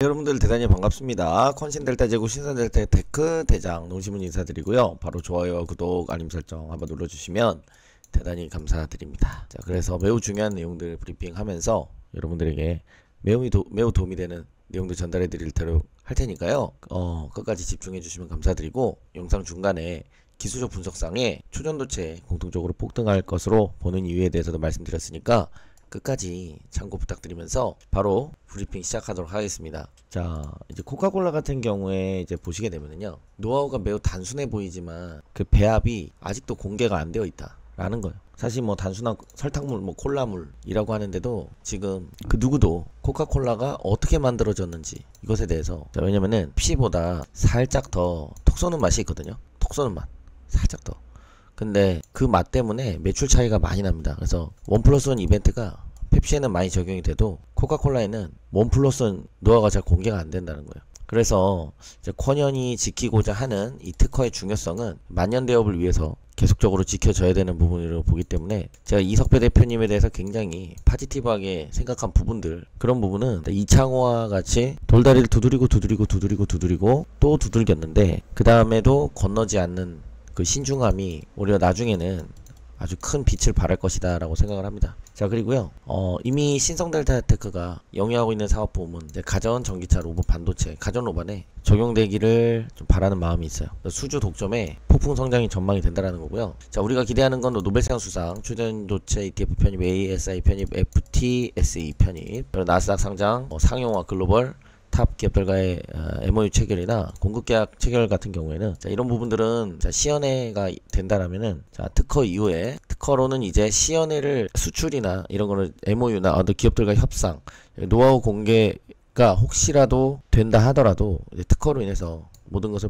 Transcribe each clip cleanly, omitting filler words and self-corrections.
여러분들 대단히 반갑습니다. 컨신델타 제국 신선델타 테크 대장 농심은 인사드리고요. 바로 좋아요와 구독, 알림 설정 한번 눌러주시면 대단히 감사드립니다. 자, 그래서 매우 중요한 내용들 브리핑하면서 여러분들에게 매우 도움이 되는 내용들 전달해 드리도록 할 테니까요. 끝까지 집중해 주시면 감사드리고, 영상 중간에 기술적 분석상에 초전도체 공통적으로 폭등할 것으로 보는 이유에 대해서도 말씀드렸으니까 끝까지 참고 부탁드리면서 바로 브리핑 시작하도록 하겠습니다. 자, 이제 코카콜라 같은 경우에 이제 보시게 되면은요, 노하우가 매우 단순해 보이지만 그 배합이 아직도 공개가 안 되어 있다 라는 거예요. 사실 뭐 단순한 설탕물, 뭐 콜라물이라고 하는데도 지금 그 누구도 코카콜라가 어떻게 만들어졌는지 이것에 대해서, 자, 왜냐면은 펩시보다 살짝 더 톡 쏘는 맛이 있거든요. 톡 쏘는 맛 살짝 더. 근데 그 맛 때문에 매출 차이가 많이 납니다. 그래서 1+1 이벤트가 펩시에는 많이 적용이 돼도 코카콜라에는 1+1 노하우가 잘 공개가 안 된다는 거예요. 그래서 이제 쿼년이 지키고자 하는 이 특허의 중요성은 만년 대업을 위해서 계속적으로 지켜져야 되는 부분으로 보기 때문에, 제가 이석배 대표님에 대해서 굉장히 파지티브하게 생각한 부분들, 그런 부분은 이창호와 같이 돌다리를 두드리고 또 두들겼는데 그 다음에도 건너지 않는 그 신중함이 오히려 나중에는 아주 큰 빛을 발할 것이다 라고 생각을 합니다. 자, 그리고요, 이미 신성델타테크가 영위하고 있는 사업 부문, 가전 전기차 로봇 반도체, 가전 로반에 적용되기를 좀 바라는 마음이 있어요. 수주 독점에 폭풍 성장이 전망이 된다라는 거고요. 자, 우리가 기대하는 건 노벨상 수상, 초전도체 ETF 편입, ASI 편입, FTSE 편입, 나스닥 상장, 상용화 글로벌 탑 기업들과의 MOU 체결이나 공급계약 체결 같은 경우에는, 자, 이런 부분들은 자, 시연회가 된다라면은, 자, 특허 이후에, 특허로는 이제 시연회를 수출이나 이런 거를 MOU나 어떤 기업들과 협상, 노하우 공개가 혹시라도 된다 하더라도 이제 특허로 인해서 모든 것을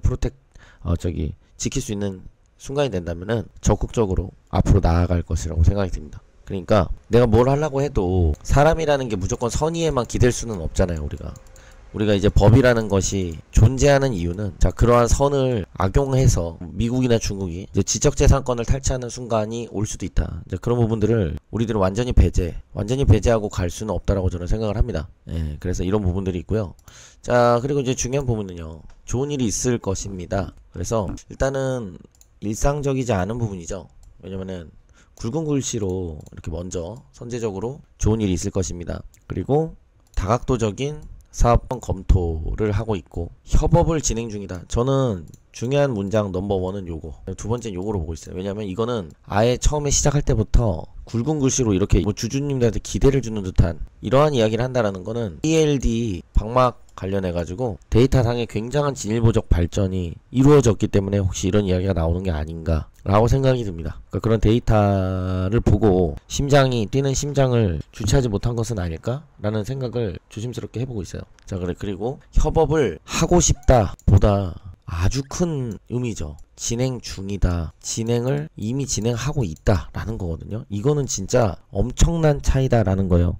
지킬 수 있는 순간이 된다면은 적극적으로 앞으로 나아갈 것이라고 생각이 듭니다. 그러니까 내가 뭘 하려고 해도 사람이라는 게 무조건 선의에만 기댈 수는 없잖아요. 우리가 이제 법이라는 것이 존재하는 이유는, 자, 그러한 선을 악용해서 미국이나 중국이 이제 지적재산권을 탈취하는 순간이 올 수도 있다. 이제 그런 부분들을 우리들은 완전히 배제하고 갈 수는 없다라고 저는 생각을 합니다. 예, 그래서 이런 부분들이 있고요. 자, 그리고 이제 중요한 부분은요, 좋은 일이 있을 것입니다. 그래서 일단은 일상적이지 않은 부분이죠. 왜냐면은 굵은 글씨로 이렇게 먼저 선제적으로 좋은 일이 있을 것입니다. 그리고 다각도적인 사업권 검토를 하고 있고 협업을 진행 중이다. 저는 중요한 문장 넘버1은 요거, 두 번째는 요거로 보고 있어요. 왜냐면 이거는 아예 처음에 시작할 때부터 굵은 글씨로 이렇게 뭐 주주님들한테 기대를 주는 듯한 이러한 이야기를 한다라는 거는 ELD 방막 관련해가지고 데이터상의 굉장한 진일보적 발전이 이루어졌기 때문에 혹시 이런 이야기가 나오는 게 아닌가 라고 생각이 듭니다. 그러니까 그런 데이터를 보고 심장이 뛰는 심장을 주체하지 못한 것은 아닐까 라는 생각을 조심스럽게 해보고 있어요. 자, 그리고 협업을 하고 싶다 보다 아주 큰 의미죠. 진행 중이다, 진행을 이미 진행하고 있다 라는 거거든요. 이거는 진짜 엄청난 차이다 라는 거예요.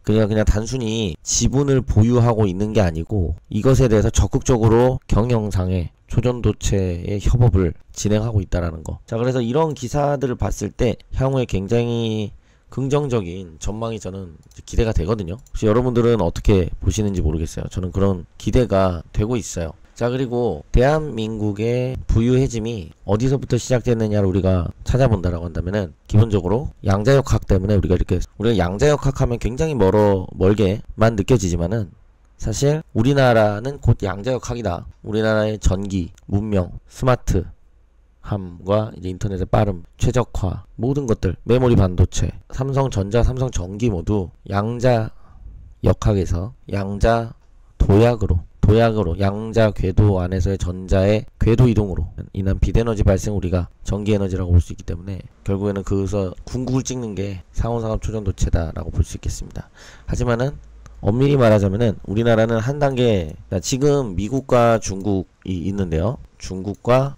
그냥 단순히 지분을 보유하고 있는 게 아니고 이것에 대해서 적극적으로 경영상의 초전도체의 협업을 진행하고 있다라는 거. 자, 그래서 이런 기사들을 봤을 때 향후에 굉장히 긍정적인 전망이 저는 기대가 되거든요. 혹시 여러분들은 어떻게 보시는지 모르겠어요. 저는 그런 기대가 되고 있어요. 자, 그리고 대한민국의 부유해짐이 어디서부터 시작됐느냐를 우리가 찾아본다라고 한다면은, 기본적으로 양자역학 때문에 우리가 양자역학 하면 굉장히 멀게만 느껴지지만은 사실 우리나라는 곧 양자역학이다. 우리나라의 전기, 문명, 스마트함과 이제 인터넷의 빠름, 최적화, 모든 것들, 메모리 반도체, 삼성전자, 삼성전기 모두 양자역학에서 양자 도약으로 양자 궤도 안에서의 전자의 궤도 이동으로 인한 빛에너지 발생, 우리가 전기에너지라고 볼 수 있기 때문에 결국에는 그것서 궁극을 찍는 게 상온상업 초전도체다 라고 볼 수 있겠습니다. 하지만은 엄밀히 말하자면은 우리나라는 한 단계, 지금 미국과 중국이 있는데요, 중국과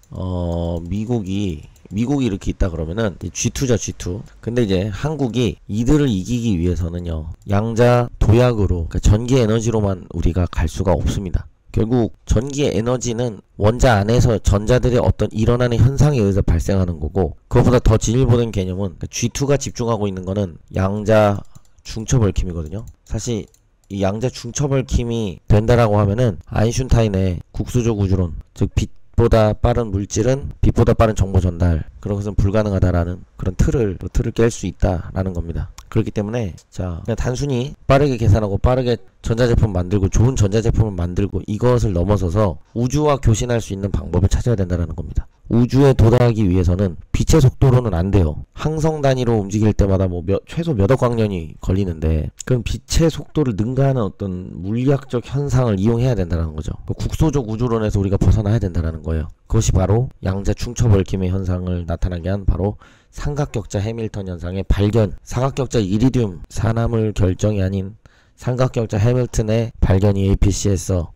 미국이 이렇게 있다 그러면은 G2죠, G2. 근데 이제 한국이 이들을 이기기 위해서는요, 양자 도약으로, 그러니까 전기 에너지로만 우리가 갈 수가 없습니다. 결국 전기 에너지는 원자 안에서 전자들의 어떤 일어나는 현상에 의해서 발생하는 거고, 그것보다 더 진일보된 개념은 G2가 집중하고 있는 거는 양자 중첩 얽힘이거든요. 사실 이 양자 중첩얽힘이 된다라고 하면은 아인슈타인의 국수적 우주론, 즉 빛보다 빠른 물질은 빛보다 빠른 정보 전달, 그런 것은 불가능하다라는 그런 틀을 깰 수 있다라는 겁니다. 그렇기 때문에 자, 그냥 단순히 빠르게 계산하고 빠르게 전자제품 만들고 좋은 전자제품을 만들고 이것을 넘어서서 우주와 교신할 수 있는 방법을 찾아야 된다는 겁니다. 우주에 도달하기 위해서는 빛의 속도로는 안 돼요. 항성 단위로 움직일 때마다 뭐 최소 몇억 광년이 걸리는데, 그럼 빛의 속도를 능가하는 어떤 물리학적 현상을 이용해야 된다는 거죠. 국소적 우주론에서 우리가 벗어나야 된다는 거예요. 그것이 바로 양자 중첩얽힘의 현상을 나타나게 한 바로 삼각격자 해밀턴 현상의 발견, 사각격자 이리듐 산화물 결정이 아닌 삼각격자 해밀턴의 발견이 APCS에서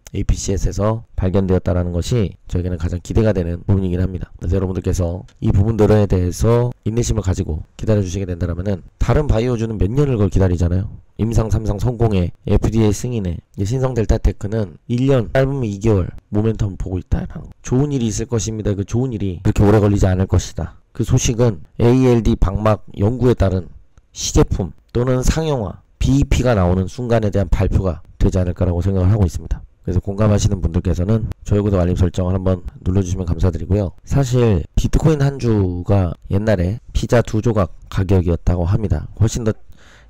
발견되었다라는 것이 저에게는 가장 기대가 되는 부분이긴 합니다. 그래서 여러분들께서 이 부분들에 대해서 인내심을 가지고 기다려주시게 된다면은 다른 바이오주는 몇 년을 걸 기다리잖아요. 임상 3상 성공에 FDA 승인에 신성 델타테크는 1년 짧으면 2개월 모멘텀 보고 있다. 좋은 일이 있을 것입니다. 그 좋은 일이 그렇게 오래 걸리지 않을 것이다. 그 소식은 ALD 방막 연구에 따른 시제품 또는 상용화 BEP가 나오는 순간에 대한 발표가 되지 않을까라고 생각을 하고 있습니다. 그래서 공감하시는 분들께서는 저희 구독 알림 설정을 한번 눌러주시면 감사드리고요. 사실 비트코인 한 주가 옛날에 피자 2조각 가격이었다고 합니다. 훨씬 더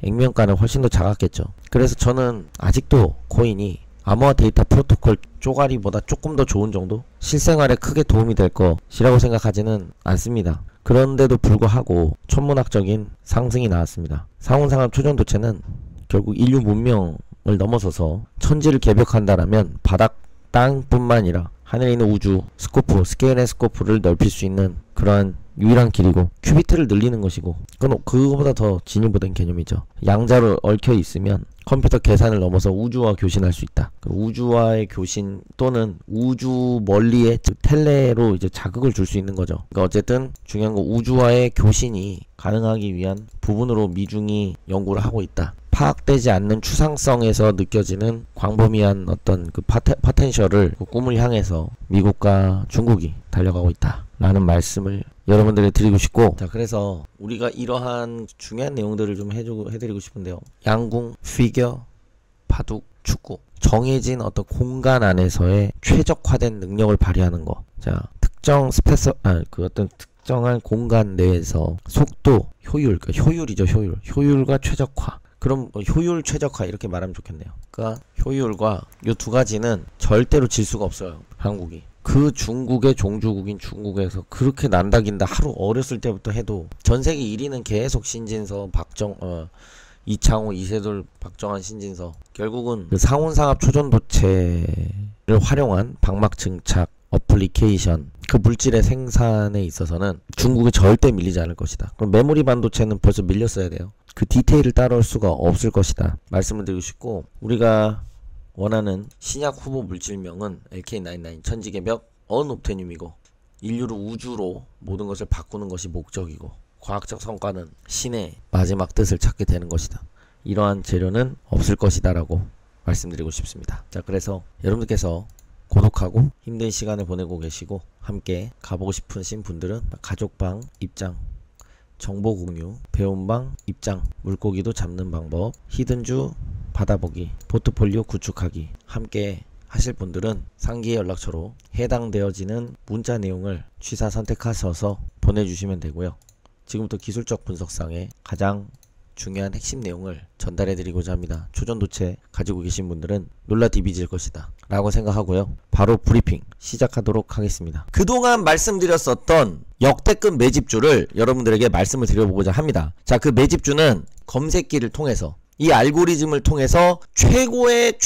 액면가는 훨씬 더 작았겠죠. 그래서 저는 아직도 코인이 암호화 데이터 프로토콜 쪼가리보다 조금 더 좋은 정도? 실생활에 크게 도움이 될 것이라고 생각하지는 않습니다. 그런데도 불구하고 천문학적인 상승이 나왔습니다. 상온상합 초전도체는 결국 인류 문명을 넘어서서 천지를 개벽한다라면 바닥 땅뿐만 아니라 하늘에 있는 우주 스코프, 스케일의 스코프를 넓힐 수 있는 그러한 유일한 길이고, 큐비트를 늘리는 것이고, 그건 그거보다 더 진일보된 개념이죠. 양자로 얽혀 있으면 컴퓨터 계산을 넘어서 우주와 교신할 수 있다. 그 우주와의 교신 또는 우주 멀리에 텔레로 이제 자극을 줄 수 있는 거죠. 그러니까 어쨌든 중요한 건 우주와의 교신이 가능하기 위한 부분으로 미중이 연구를 하고 있다. 파악되지 않는 추상성에서 느껴지는 광범위한 어떤 그 포텐셜을, 그 꿈을 향해서 미국과 중국이 달려가고 있다 라는 말씀을 여러분들에게 드리고 싶고, 자, 그래서 우리가 이러한 중요한 내용들을 좀 해드리고 싶은데요. 양궁, 피겨, 바둑, 축구, 정해진 어떤 공간 안에서의 최적화된 능력을 발휘하는 거. 자, 특정 어떤 특정한 공간 내에서 속도, 효율, 그러니까 효율이죠, 효율과 최적화. 그럼 효율 최적화 이렇게 말하면 좋겠네요. 그러니까 효율과 이 두 가지는 절대로 질 수가 없어요. 한국이. 그 중국의 종주국인 중국에서 그렇게 난다긴다 하루 어렸을 때부터 해도 전세계 1위는 계속 신진서, 이창호, 이세돌, 박정환, 신진서. 결국은 그 상온상합 초전도체를 활용한 방막 증착 어플리케이션, 그 물질의 생산에 있어서는 중국이 절대 밀리지 않을 것이다. 그럼 메모리 반도체는 벌써 밀렸어야 돼요. 그 디테일을 따라올 수가 없을 것이다 말씀을 드리고 싶고, 우리가 원하는 신약 후보 물질명은 LK99 천지개벽 언옵테늄이고, 인류를 우주로 모든 것을 바꾸는 것이 목적이고, 과학적 성과는 신의 마지막 뜻을 찾게 되는 것이다. 이러한 재료는 없을 것이다 라고 말씀드리고 싶습니다. 자, 그래서 여러분들께서 고독하고 힘든 시간을 보내고 계시고 함께 가보고 싶으신 분들은 가족방 입장, 정보 공유, 배움방 입장, 물고기도 잡는 방법, 히든주 받아보기, 포트폴리오 구축하기 함께 하실 분들은 상기 연락처로 해당되어지는 문자 내용을 취사 선택하셔서 보내주시면 되고요. 지금부터 기술적 분석상의 가장 중요한 핵심 내용을 전달해드리고자 합니다. 초전도체 가지고 계신 분들은 놀라 디비질 것이다 라고 생각하고요. 바로 브리핑 시작하도록 하겠습니다. 그동안 말씀드렸었던 역대급 매집주를 여러분들에게 말씀을 드려보고자 합니다. 자, 그 매집주는 검색기를 통해서, 이 알고리즘을 통해서 최고의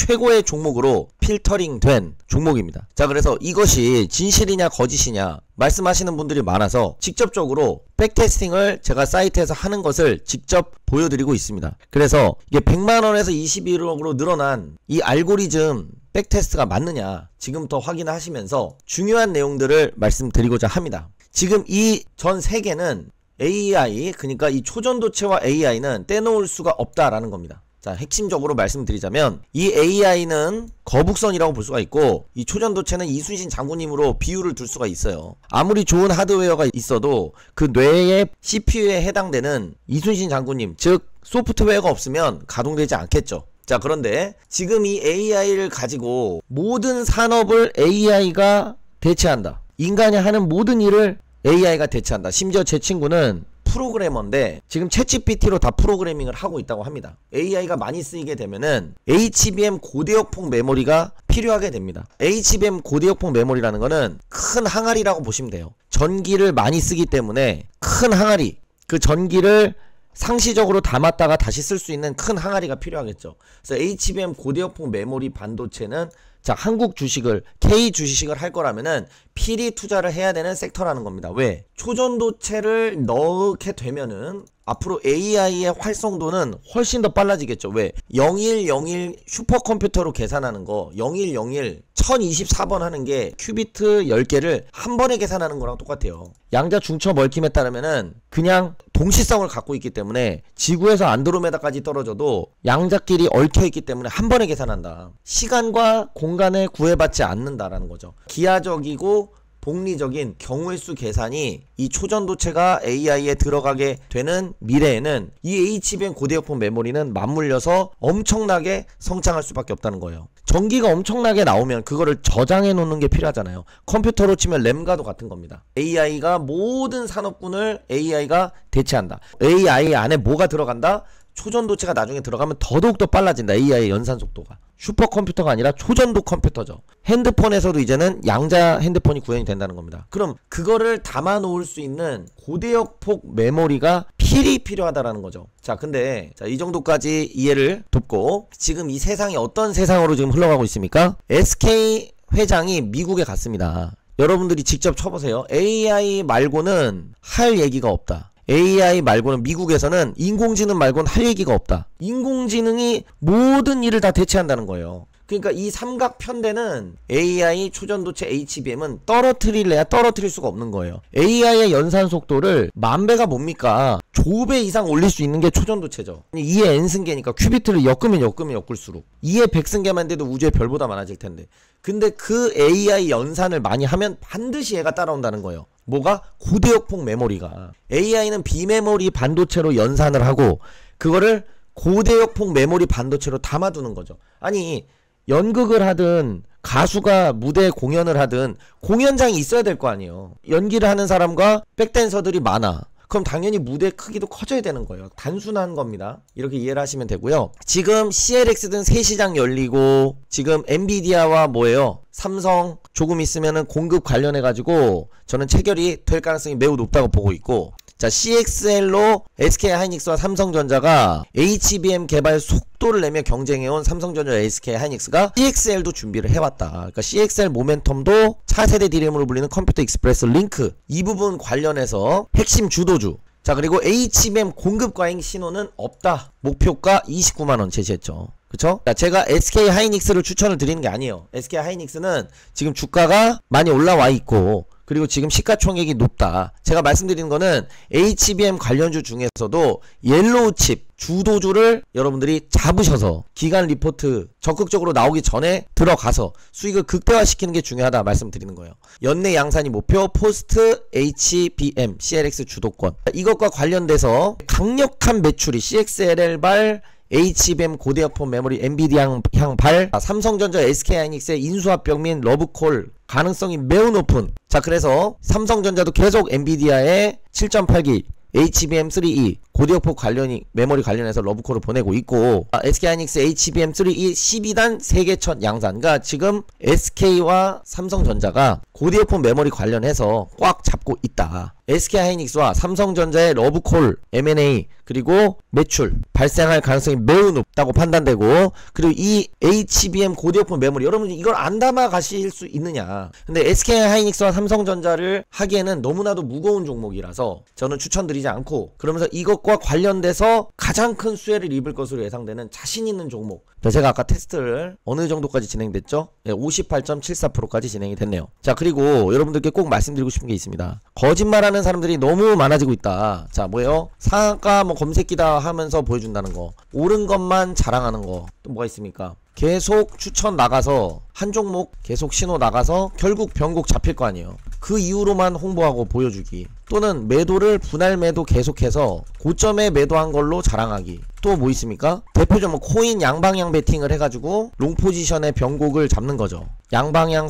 종목으로 필터링 된 종목입니다. 자, 그래서 이것이 진실이냐 거짓이냐 말씀하시는 분들이 많아서 직접적으로 백테스팅을 제가 사이트에서 하는 것을 직접 보여드리고 있습니다. 그래서 이게 100만원에서 21억으로 늘어난 이 알고리즘 백테스트가 맞느냐 지금부터 확인을 하시면서 중요한 내용들을 말씀드리고자 합니다. 지금 이 전 세계는 AI, 그러니까 이 초전도체와 AI는 떼놓을 수가 없다라는 겁니다. 자, 핵심적으로 말씀드리자면 이 AI는 거북선이라고 볼 수가 있고, 이 초전도체는 이순신 장군님으로 비유를 둘 수가 있어요. 아무리 좋은 하드웨어가 있어도 그 뇌의 CPU에 해당되는 이순신 장군님, 즉 소프트웨어가 없으면 가동되지 않겠죠. 자, 그런데 지금 이 AI를 가지고 모든 산업을 AI가 대체한다. 인간이 하는 모든 일을 AI가 대체한다. 심지어 제 친구는 프로그래머인데 지금 챗GPT로 다 프로그래밍을 하고 있다고 합니다. AI가 많이 쓰이게 되면은 HBM 고대역폭 메모리가 필요하게 됩니다. HBM 고대역폭 메모리라는 거는 큰 항아리라고 보시면 돼요. 전기를 많이 쓰기 때문에 큰 항아리, 그 전기를 상시적으로 담았다가 다시 쓸 수 있는 큰 항아리가 필요하겠죠. 그래서 HBM 고대역폭 메모리 반도체는 자, 한국 주식을, K 주식을 할 거라면은 필히 투자를 해야 되는 섹터라는 겁니다. 왜? 초전도체를 넣게 되면은 앞으로 AI의 활성도는 훨씬 더 빨라지겠죠. 왜? 0101 슈퍼컴퓨터로 계산하는 거 0101 1024번 하는 게 큐비트 10개를 한 번에 계산하는 거랑 똑같아요. 양자 중첩 얽힘에 따르면은 그냥 동시성을 갖고 있기 때문에 지구에서 안드로메다까지 떨어져도 양자끼리 얽혀 있기 때문에 한 번에 계산한다. 시간과 공간에 구애받지 않는다라는 거죠. 기하적이고 복리적인 경우의 수 계산이 이 초전도체가 AI에 들어가게 되는 미래에는 이 HBM 고대역폭 메모리는 맞물려서 엄청나게 성장할 수밖에 없다는 거예요. 전기가 엄청나게 나오면 그거를 저장해 놓는 게 필요하잖아요. 컴퓨터로 치면 램과도 같은 겁니다. AI가 모든 산업군을 AI가 대체한다. AI 안에 뭐가 들어간다? 초전도체가 나중에 들어가면 더더욱더 빨라진다. AI의 연산 속도가. 슈퍼컴퓨터가 아니라 초전도 컴퓨터죠. 핸드폰에서도 이제는 양자 핸드폰이 구현이 된다는 겁니다. 그럼 그거를 담아 놓을 수 있는 고대역폭 메모리가 필히 필요하다라는 거죠. 자, 근데 이 정도까지 이해를 돕고 지금 이 세상이 어떤 세상으로 지금 흘러가고 있습니까? SK 회장이 미국에 갔습니다. 여러분들이 직접 쳐보세요. AI 말고는 할 얘기가 없다. AI 말고는 미국에서는 인공지능 말고는 할 얘기가 없다. 인공지능이 모든 일을 다 대체한다는 거예요. 그러니까 이 삼각편대는 AI 초전도체 HBM은 떨어뜨릴래야 떨어뜨릴 수가 없는 거예요. AI의 연산 속도를 10,000배가 뭡니까? 조배 이상 올릴 수 있는 게 초전도체죠. 2의 n승계니까 큐비트를 엮으면 엮을수록 2의 100승계만 돼도 우주의 별보다 많아질 텐데, 근데 그 AI 연산을 많이 하면 반드시 얘가 따라온다는 거예요. 뭐가? 고대역폭 메모리가. AI는 비메모리 반도체로 연산을 하고 그거를 고대역폭 메모리 반도체로 담아두는 거죠. 아니, 연극을 하든 가수가 무대 공연을 하든 공연장이 있어야 될 거 아니에요. 연기를 하는 사람과 백댄서들이 많아. 그럼 당연히 무대 크기도 커져야 되는 거예요. 단순한 겁니다. 이렇게 이해를 하시면 되고요. 지금 CLX 등 새 시장 열리고 지금 엔비디아와 뭐예요? 삼성 조금 있으면은 공급 관련해 가지고 저는 체결이 될 가능성이 매우 높다고 보고 있고, 자, CXL로 SK하이닉스와 삼성전자가 HBM 개발 속도를 내며 경쟁해온 삼성전자 SK하이닉스가 CXL도 준비를 해왔다. 그러니까 CXL 모멘텀도 차세대 DRAM으로 불리는 컴퓨터 익스프레스 링크 이 부분 관련해서 핵심 주도주. 자, 그리고 HBM 공급 과잉 신호는 없다. 목표가 29만원 제시했죠. 그쵸? 자, 제가 SK하이닉스를 추천을 드리는 게 아니에요. SK하이닉스는 지금 주가가 많이 올라와 있고 그리고 지금 시가총액이 높다. 제가 말씀드리는 거는 HBM 관련주 중에서도 옐로우칩 주도주를 여러분들이 잡으셔서 기간 리포트 적극적으로 나오기 전에 들어가서 수익을 극대화시키는 게 중요하다 말씀드리는 거예요. 연내 양산이 목표, 포스트 HBM CLX 주도권. 이것과 관련돼서 강력한 매출이 CXL발 HBM 고대역폭 메모리 엔비디아 향 발, 삼성전자 SK하이닉스의 인수합병 및 러브콜 가능성이 매우 높은. 자, 그래서 삼성전자도 계속 엔비디아의 7.8기 HBM3E 고대역폭 관련이 메모리 관련해서 러브콜을 보내고 있고, SK하이닉스 HBM3E 12단 세계 첫 양산. 그러니까 지금 SK와 삼성전자가 고대역폭 메모리 관련해서 꽉 잡고 있다. SK하이닉스와 삼성전자의 러브콜 M&A 그리고 매출 발생할 가능성이 매우 높다고 판단되고, 그리고 이 HBM 고대역폭 메모리 여러분이 이걸 안 담아 가실 수 있느냐. 근데 SK하이닉스와 삼성전자를 하기에는 너무나도 무거운 종목이라서 저는 추천드리지 않고, 그러면서 이것과 관련돼서 가장 큰 수혜를 입을 것으로 예상되는 자신 있는 종목. 제가 아까 테스트를 어느 정도까지 진행됐죠? 58.74%까지 진행이 됐네요. 자, 그리고 여러분들께 꼭 말씀드리고 싶은 게 있습니다. 거짓말하는 사람들이 너무 많아지고 있다. 자, 뭐예요? 상한가 뭐 검색기다 하면서 보여준다는 거, 옳은 것만 자랑하는 거, 또 뭐가 있습니까? 계속 추천 나가서 한 종목 계속 신호 나가서 결국 변곡 잡힐 거 아니에요. 그 이후로만 홍보하고 보여주기, 또는 매도를 분할 매도 계속해서 고점에 매도한 걸로 자랑하기. 또 뭐 있습니까? 대표적으로 코인 양방향 베팅을 해가지고 롱 포지션의 변곡을 잡는 거죠. 양방향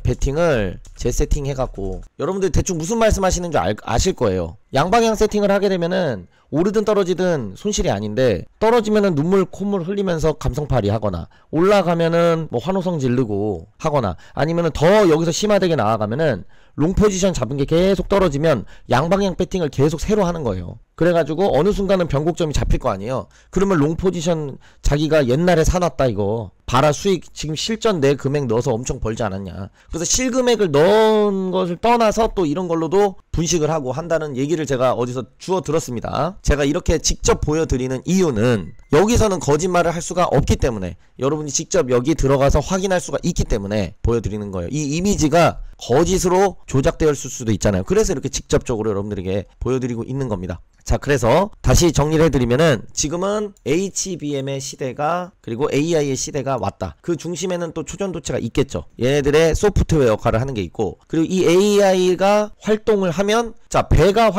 베팅을 재세팅 해갖고 여러분들 대충 무슨 말씀하시는 줄 아실 거예요. 양방향 세팅을 하게 되면은 오르든 떨어지든 손실이 아닌데, 떨어지면은 눈물 콧물 흘리면서 감성팔이 하거나, 올라가면은 뭐 환호성 지르고 하거나, 아니면은 더 여기서 심화되게 나아가면은 롱 포지션 잡은 게 계속 떨어지면 양방향 배팅을 계속 새로 하는 거예요. 그래가지고 어느 순간은 변곡점이 잡힐 거 아니에요. 그러면 롱 포지션 자기가 옛날에 사놨다 이거 봐라, 수익 지금 실전 내 금액 넣어서 엄청 벌지 않았냐. 그래서 실금액을 넣은 것을 떠나서 또 이런 걸로도 분식을 하고 한다는 얘기를 제가 어디서 주워 들었습니다. 제가 이렇게 직접 보여드리는 이유는 여기서는 거짓말을 할 수가 없기 때문에, 여러분이 직접 여기 들어가서 확인할 수가 있기 때문에 보여드리는 거예요. 이 이미지가 거짓으로 조작되었을 수도 있잖아요. 그래서 이렇게 직접적으로 여러분들에게 보여드리고 있는 겁니다. 자, 그래서 다시 정리를 해드리면은 지금은 HBM의 시대가, 그리고 AI의 시대가 왔다. 그 중심에는 또 초전도체가 있겠죠. 얘네들의 소프트웨어 역할을 하는 게 있고, 그리고 이 AI가 활동을 하면, 자, 배가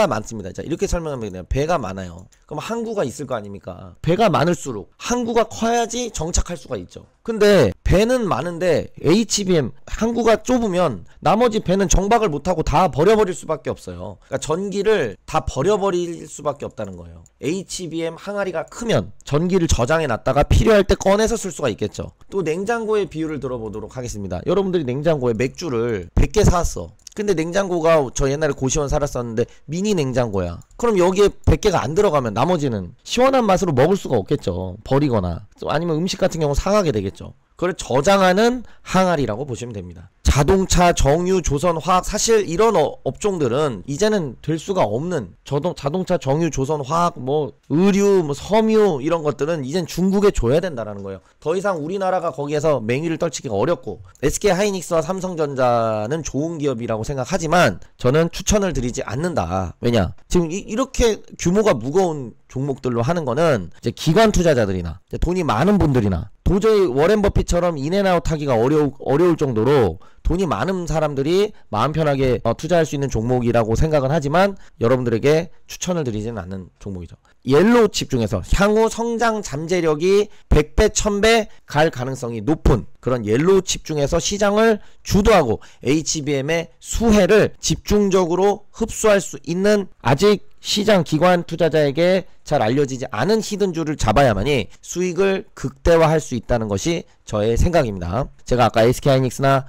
많습니다. 자, 이렇게 설명하면 돼요. 배가 많아요. 그럼 항구가 있을 거 아닙니까? 배가 많을수록 항구가 커야지 정착할 수가 있죠. 근데 배는 많은데 HBM 항구가 좁으면 나머지 배는 정박을 못하고 다 버려버릴 수밖에 없어요. 그러니까 전기를 다 버려버릴 수밖에 없다는 거예요. HBM 항아리가 크면 전기를 저장해 놨다가 필요할 때 꺼내서 쓸 수가 있겠죠. 또 냉장고의 비율을 들어보도록 하겠습니다. 여러분들이 냉장고에 맥주를 100개 사왔어. 근데 냉장고가, 저 옛날에 고시원 살았었는데 미니 냉장고야. 그럼 여기에 100개가 안 들어가면 나머지는 시원한 맛으로 먹을 수가 없겠죠. 버리거나 아니면 음식 같은 경우 상하게 되겠죠. 그걸 저장하는 항아리라고 보시면 됩니다. 자동차, 정유, 조선, 화학, 사실 이런 업종들은 이제는 될 수가 없는, 자동차, 정유, 조선, 화학, 뭐 의류, 뭐 섬유, 이런 것들은 이젠 중국에 줘야 된다라는 거예요. 더 이상 우리나라가 거기에서 맹위를 떨치기가 어렵고, SK하이닉스와 삼성전자는 좋은 기업이라고 생각하지만 저는 추천을 드리지 않는다. 왜냐? 지금 이렇게 규모가 무거운 종목들로 하는 거는 이제 기관 투자자들이나 이제 돈이 많은 분들이나, 도저히 워렌 버핏처럼 인앤아웃 하기가 어려울 정도로 돈이 많은 사람들이 마음 편하게 투자할 수 있는 종목이라고 생각은 하지만 여러분들에게 추천을 드리지는 않는 종목이죠. 옐로우 칩 중에서 향후 성장 잠재력이 100배, 1000배 갈 가능성이 높은 그런 옐로우 칩 중에서 시장을 주도하고 HBM의 수혜를 집중적으로 흡수할 수 있는, 아직 시장 기관 투자자에게 잘 알려지지 않은 히든줄을 잡아야만이 수익을 극대화할 수 있다는 것이 저의 생각입니다. 제가 아까 SK하이닉스나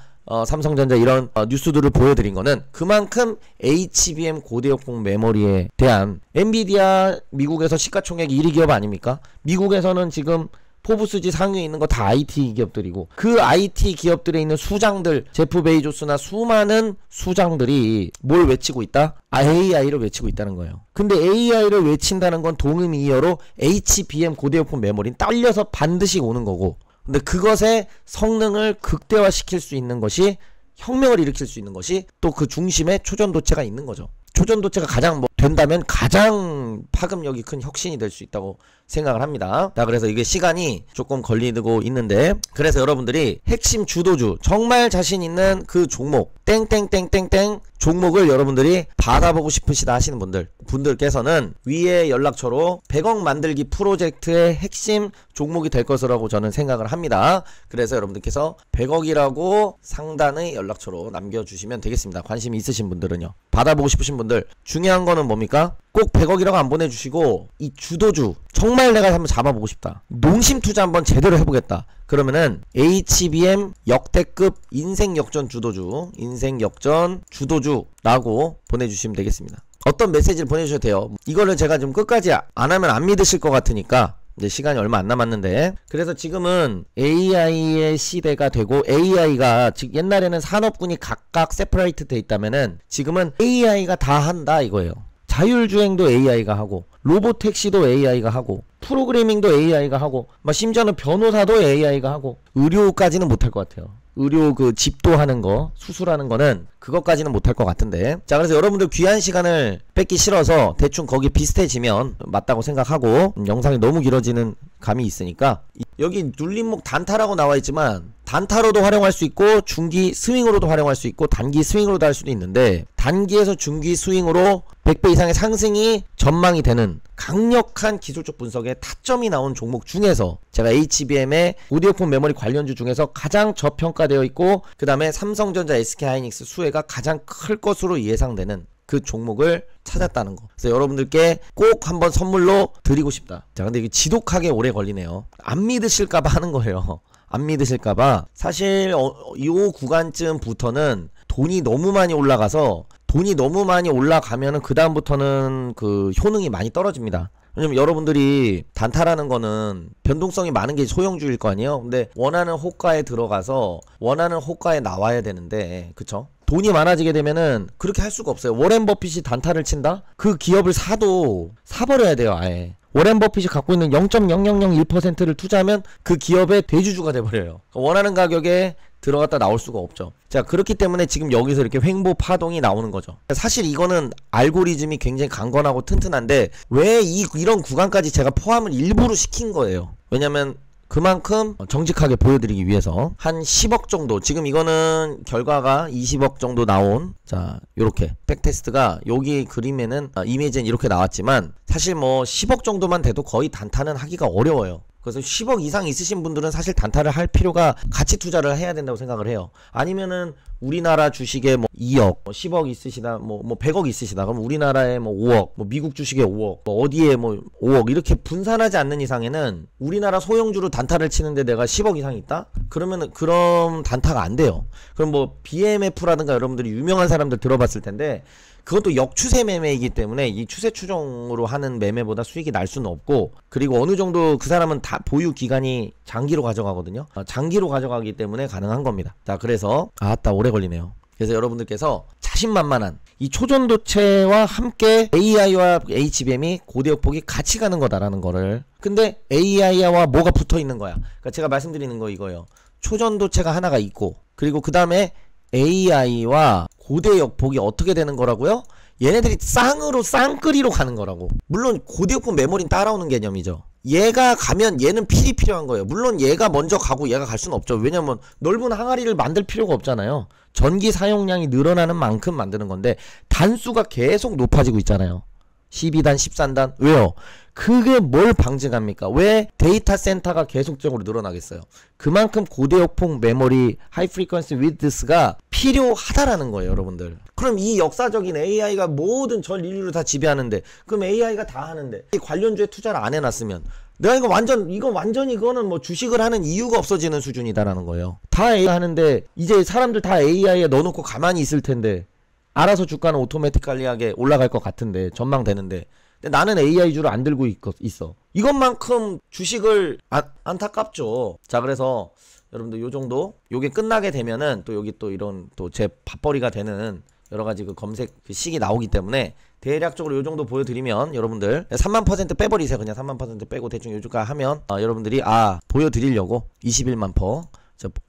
삼성전자 이런 뉴스들을 보여드린 거는 그만큼 HBM 고대역폭 메모리에 대한, 엔비디아 미국에서 시가총액 1위 기업 아닙니까? 미국에서는 지금 포브스지 상위에 있는 거 다 IT 기업들이고, 그 IT 기업들에 있는 수장들, 제프 베이조스나 수많은 수장들이 뭘 외치고 있다? AI를 외치고 있다는 거예요. 근데 AI를 외친다는 건 동의미어로 HBM 고대역폭 메모리는 딸려서 반드시 오는 거고, 근데 그것의 성능을 극대화시킬 수 있는 것이, 혁명을 일으킬 수 있는 것이 또 그 중심에 초전도체가 있는 거죠. 초전도체가 가장 된다면 가장 파급력이 큰 혁신이 될 수 있다고 생각을 합니다. 자, 그래서 이게 시간이 조금 걸리고 있는데, 그래서 여러분들이 핵심 주도주, 정말 자신 있는 그 종목, 땡땡땡땡땡 종목을 여러분들이 받아보고 싶으시다 하시는 분들께서는 위에 연락처로 100억 만들기 프로젝트의 핵심 종목이 될 것이라고 저는 생각을 합니다. 그래서 여러분들께서 100억이라고 상단의 연락처로 남겨주시면 되겠습니다. 관심이 있으신 분들은요. 받아보고 싶으신 분들, 중요한 거는 뭡니까? 꼭 100억이라고 안 보내주시고, 이 주도주, 정말 내가 한번 잡아보고 싶다, 농심 투자 한번 제대로 해보겠다, 그러면은 HBM 역대급 인생 역전 주도주, 인생 역전 주도주라고 보내주시면 되겠습니다. 어떤 메시지를 보내주셔도 돼요. 이거를 제가 좀 끝까지 안 하면 안 믿으실 것 같으니까, 이제 시간이 얼마 안 남았는데, 그래서 지금은 AI의 시대가 되고, AI가 즉 옛날에는 산업군이 각각 세퍼레이트 돼 있다면은 지금은 AI가 다 한다 이거예요. 자율주행도 AI가 하고, 로보택시도 AI가 하고, 프로그래밍도 AI가 하고, 심지어는 변호사도 AI가 하고, 의료까지는 못할 것 같아요. 의료 그 집도하는 거, 수술하는 거는 그것까지는 못할 것 같은데. 자, 그래서 여러분들 귀한 시간을 뺏기 싫어서 대충 거기 비슷해지면 맞다고 생각하고, 영상이 너무 길어지는 감이 있으니까, 여기 눌림목 단타라고 나와 있지만 단타로도 활용할 수 있고, 중기 스윙으로도 활용할 수 있고, 단기 스윙으로도 할 수도 있는데, 단기에서 중기 스윙으로 100배 이상의 상승이 전망이 되는 강력한 기술적 분석에 타점이 나온 종목 중에서 제가 HBM의 고대역폭 메모리 관련주 중에서 가장 저평가되어 있고 그 다음에 삼성전자, SK하이닉스 수혜가 가장 클 것으로 예상되는 그 종목을 찾았다는 거. 그래서 여러분들께 꼭 한번 선물로 드리고 싶다. 자, 근데 이게 지독하게 오래 걸리네요. 안 믿으실까봐 하는 거예요. 안 믿으실까봐. 사실 이 구간쯤부터는 돈이 너무 많이 올라가서, 돈이 너무 많이 올라가면은 그 다음부터는 그 효능이 많이 떨어집니다. 왜냐면 여러분들이 단타라는 거는 변동성이 많은 게 소형주일 거 아니에요. 근데 원하는 호가에 들어가서 원하는 호가에 나와야 되는데, 그쵸? 돈이 많아지게 되면은 그렇게 할 수가 없어요. 워렌 버핏이 단타를 친다? 그 기업을 사버려야 돼요, 아예. 워렌 버핏이 갖고 있는 0.0001%를 투자하면 그 기업의 대주주가 돼버려요. 원하는 가격에 들어갔다 나올 수가 없죠. 자, 그렇기 때문에 지금 여기서 이렇게 횡보 파동이 나오는 거죠. 사실 이거는 알고리즘이 굉장히 강건하고 튼튼한데 왜 이런 구간까지 제가 포함을 일부러 시킨 거예요. 왜냐면 그만큼 정직하게 보여드리기 위해서 한 10억 정도, 지금 이거는 결과가 20억 정도 나온, 자 요렇게 백테스트가 여기 그림에는 이미지는 이렇게 나왔지만 사실 뭐 10억 정도만 돼도 거의 단타는 하기가 어려워요. 그래서 10억 이상 있으신 분들은 사실 단타를 할 필요가, 같이 투자를 해야 된다고 생각을 해요. 아니면은 우리나라 주식에 뭐 2억, 뭐 10억 있으시다, 뭐 100억 있으시다. 그럼 우리나라에 뭐 5억, 뭐 미국 주식에 5억, 뭐 어디에 뭐 5억 이렇게 분산하지 않는 이상에는 우리나라 소형주로 단타를 치는데 내가 10억 이상 있다? 그러면은 그럼 단타가 안 돼요. 그럼 뭐 BMF라든가 여러분들이 유명한 사람들 들어봤을 텐데 그것도 역추세 매매이기 때문에 이 추세 추종으로 하는 매매보다 수익이 날 수는 없고, 그리고 어느 정도 그 사람은 다 보유 기간이 장기로 가져가거든요. 장기로 가져가기 때문에 가능한 겁니다. 자, 그래서 아따 오래 걸리네요. 그래서 여러분들께서 자신만만한 이 초전도체와 함께 AI와 HBM이 고대역폭이 같이 가는 거다라는 거를. 근데 AI와 뭐가 붙어 있는 거야? 그러니까 제가 말씀드리는 거 이거예요. 초전도체가 하나가 있고, 그리고 그 다음에 AI와 고대역폭이 어떻게 되는 거라고요? 얘네들이 쌍끌이로 가는 거라고. 물론 고대역폭 메모리는 따라오는 개념이죠. 얘가 가면 얘는 필이 필요한 거예요. 물론 얘가 먼저 가고 얘가 갈 수는 없죠. 왜냐면 넓은 항아리를 만들 필요가 없잖아요. 전기 사용량이 늘어나는 만큼 만드는 건데 단수가 계속 높아지고 있잖아요. 12단, 13단. 왜요? 그게 뭘 방증합니까? 왜 데이터 센터가 계속적으로 늘어나겠어요? 그만큼 고대역폭 메모리 하이 프리퀀시 위드스가 필요하다라는 거예요, 여러분들. 그럼 이 역사적인 AI가 모든 전 인류를 다 지배하는데, 그럼 AI가 다 하는데 이 관련주에 투자를 안 해놨으면 내가 완전히 그거는 뭐 주식을 하는 이유가 없어지는 수준이다라는 거예요. 다 AI 하는데 이제 사람들 다 AI에 넣어놓고 가만히 있을 텐데 알아서 주가는 오토매틱하게 올라갈 것 같은데, 전망되는데, 근데 나는 AI주를 안 들고 있어. 이것만큼 주식을 안타깝죠. 자, 그래서 여러분들 요 정도, 요게 끝나게 되면은 또 여기 또 이런 또 제 밥벌이가 되는 여러가지 그 검색 그 식이 나오기 때문에 대략적으로 요 정도 보여드리면 여러분들 3만% 빼버리세요. 그냥 3만% 빼고 대충 요 주가 하면 여러분들이 보여드리려고 21만 퍼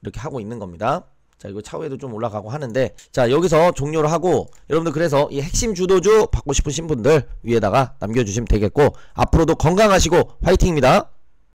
이렇게 하고 있는 겁니다. 자, 이거 차후에도 좀 올라가고 하는데, 자, 여기서 종료를 하고, 여러분들 그래서 이 핵심 주도주 받고 싶으신 분들 위에다가 남겨주시면 되겠고, 앞으로도 건강하시고 화이팅입니다.